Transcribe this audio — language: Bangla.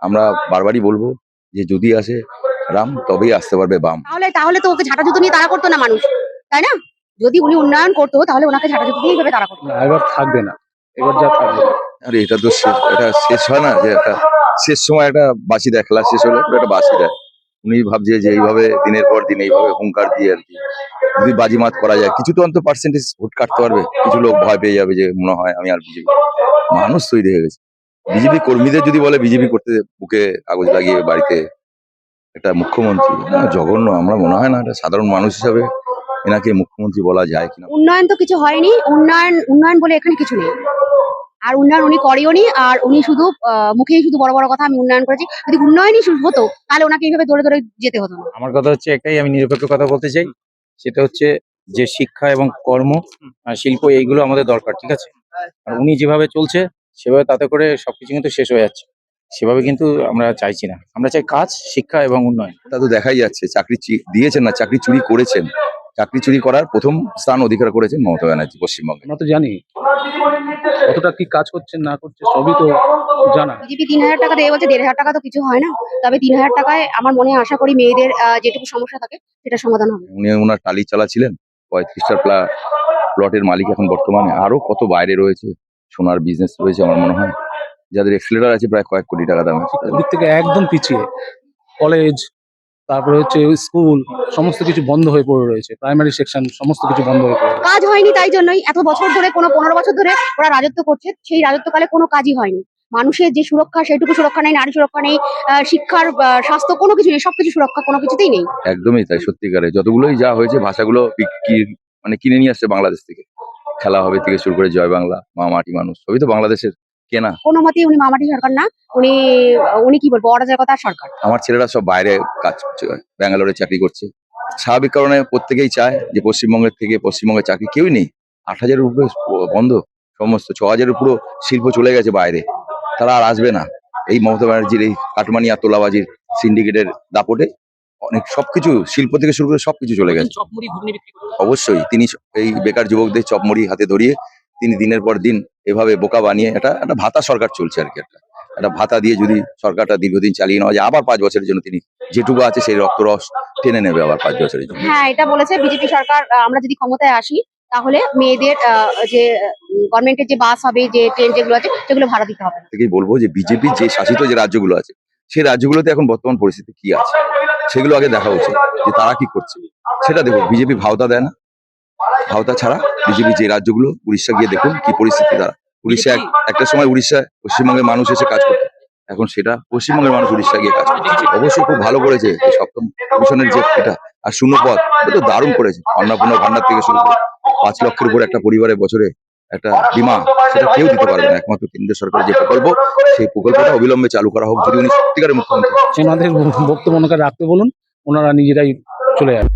আমরা বারবারই বলবো যে যদি আসে রাম তবেই আসতে পারবে বাম। তাহলে তাহলে তো ওকে ঝাঁটা জুতো নিয়ে তাড়া করতো না মানুষ, তাই না? যদি উনি উন্নয়ন করতো তাহলে ওনাকে ঝাঁটা জুতো দিয়ে এইভাবে তাড়া করতো। না, এবার থাকবে না, এবার যা থাকবে না। আরে এটা তো এটা শেষ হয় না, যে একটা শেষ সময় একটা বাঁশি দেয়, খেলা শেষ হলে একটা বাঁশি দেয়। উনি ভাবছে যে এইভাবে দিনের পর দিন এইভাবে হুঙ্কার দিয়ে আর কি যদি বাজিমাত করা যায়, কিছু তো অন্তত পার্সেন্টেজ ভোট কাটতে পারবে। কিছু লোক ভয় পেয়ে যাবে যে মনে হয় আমি আর বিজেপি, মানুষ তৈরি হয়ে গেছে। বিজেপি কর্মীদের যদি বলে বিজেপি করতে, বুকে কাগজ লাগিয়ে বাড়িতে একটা মুখ্যমন্ত্রী, জঘন্য। আমরা মনে হয় না একটা সাধারণ মানুষ হিসাবে এনাকে মুখ্যমন্ত্রী বলা যায় কিনা। উন্নয়ন তো কিছু হয়নি, উন্নয়ন উন্নয়ন বলে এখানে কিছু নেই। আর উন্নয়ন উনি করেওনি, আর উনি শুধু মুখেই শুধু বড় বড় কথা আমি উন্নয়ন করেছি। যদি উন্নয়নই শুরু হতো তাহলে ওনাকে এইভাবে দৌড়ে দৌড়ে যেতে হতো না। আমার কথা হচ্ছে একটাই, আমি নিরপেক্ষ কথা বলতে চাই। সেটা হচ্ছে যে শিক্ষা এবং কর্ম আর শিল্প এইগুলো আমাদের দরকার, ঠিক আছে? আর উনি যেভাবে চলছে সেভাবে তাতে করে সবকিছু কিন্তু শেষ হয়ে যাচ্ছে। সেভাবে কিন্তু আমরা চাইছি না, আমরা চাই কাজ, শিক্ষা এবং উন্নয়ন। তা তো দেখাই যাচ্ছে, চাকরি দিয়েছেন না, চাকরি চুরি করেছেন। চাকরি চুরি করার প্রথম স্থান অধিকার করেছেন মমতা ব্যানার্জি পশ্চিমবঙ্গে। আমরা তো জানি কতটা কি কাজ করছেন না করছে, সবই তো জানা। বিজেপি 3,000 টাকা দেয় বলছে, 1,500 টাকা তো কিছু হয় না। তবে 3,000 টাকায় আমার মনে হয় আশা করি মেয়েদের যেটুকু সমস্যা থাকে সেটা সমাধান হবে। উনি ওনার টালি চালাচ্ছিলেন, 35টা প্লটের মালিক এখন বর্তমানে। আরো কত বাইরে রয়েছে, সোনার বিজনেস রয়েছে আমার মনে হয়, যাদের এক্সেলেটার আছে প্রায় কয়েক কোটি টাকা দামের। দিক থেকে একদম পিছিয়ে। কলেজ, তারপরে হচ্ছে স্কুল, সমস্ত কিছু বন্ধ হয়ে পড়ে রয়েছে। প্রাইমারি সেকশন সমস্ত কিছু বন্ধ হয়ে পড়ে রয়েছে। কাজ হয়নি, তাই জন্যই এত বছর ধরে, কোনো 15 বছর ধরে ওরা রাজত্ব করছে। সেই রাজত্বকালে কোনো কাজই হয়নি। মানুষের যে সুরক্ষা সেটুকু সুরক্ষা নেই, নারী সুরক্ষা নেই, শিক্ষার, স্বাস্থ্য, কোনো কিছু নেই। সবকিছু সুরক্ষা কোনো কিছুতেই নেই। একদমই তাই, সত্যিকারে যতগুলোই যা হয়েছে ভাষাগুলো মানে কিনে নিয়ে আসছে বাংলাদেশ থেকে। খেলা হবে থেকে শুরু করে জয় বাংলা, মা মাটি মানুষ, সবই তো বাংলাদেশের কেনা। কোনো মতেই উনি মামাটি সরকার না, উনি উনি কি বলবো, অরাজকতার সরকার। আমার ছেলেরা সব বাইরে কাজ করছে, ব্যাঙ্গালোরে চাকরি করছে। স্বাভাবিক কারণে প্রত্যেকেই চায় যে পশ্চিমবঙ্গের থেকে, পশ্চিমবঙ্গের চাকরি কেউই নেই। 8,000-এর উপরে বন্ধ, সমস্ত 6,000-এর পুরো শিল্প চলে গেছে বাইরে, তারা আর আসবে না। এই মমতা ব্যানার্জির এই কাটমানি আর তোলাবাজির সিন্ডিকেটের দাপটে অনেক সবকিছু, শিল্প থেকে শুরু করে সবকিছু চলে গেছে। অবশ্যই তিনি এই বেকার যুবকদের চপমুড়ি হাতে ধরিয়ে তিনি দিনের পর দিন এভাবে বোকা বানিয়ে একটা ভাতা সরকার চলছে আর কি। একটা ভাতা দিয়ে যদি সরকারটা দীর্ঘদিন চালিয়ে নেওয়া যায়, আবার 5 বছরের জন্য তিনি যেটুকু আছে সেই রক্তরস টেনে নেবে আবার 5 বছরের জন্য। হ্যাঁ, এটা বলেছে বিজেপি সরকার, আমরা যদি ক্ষমতায় আসি তাহলে মেয়েদের যে গভর্নমেন্টের যে বাস হবে, যে ট্রেন যেগুলো আছে সেগুলো ভাড়া দিতে হবে। থেকেই বলবো যে বিজেপি যে শাসিত যে রাজ্যগুলো আছে সেই রাজ্যগুলোতে এখন বর্তমান পরিস্থিতি কি আছে সেগুলো আগে দেখা উচিত, যে তারা কি করছে সেটা দেখুন। বিজেপি ভাওতা দেয় না, ভাওতা ছাড়া বিজেপি যে রাজ্যগুলো, উড়িষ্যা গিয়ে দেখুন কি পরিস্থিতি। তারা উড়িষ্যা একটা সময় উড়িষ্যায় পশ্চিমবঙ্গের মানুষ এসে কাজ করতো, এখন সেটা পশ্চিমবঙ্গের মানুষ উড়িষ্যা গিয়ে কাজ করছে। অবশ্যই খুব ভালো করেছে এই সপ্তম কমিশনের যে এটা আর শূন্যপদ, এটা তো দারুণ করেছে। অন্নপূর্ণা ভান্ডার থেকে শুরু করে 5 লক্ষের উপর একটা পরিবারের বছরে একটা বীমা, সেটা কেউ দিতে পারবে না। একমাত্র কেন্দ্রীয় সরকারের যে প্রকল্প, সেই প্রকল্পটা অবিলম্বে চালু করা হোক, যদি উনি সত্যিকারের মুখ্যমন্ত্রী। ওনাদের বক্তব্য ওনাকে রাখতে বলুন, ওনারা নিজেরাই চলে যাবে।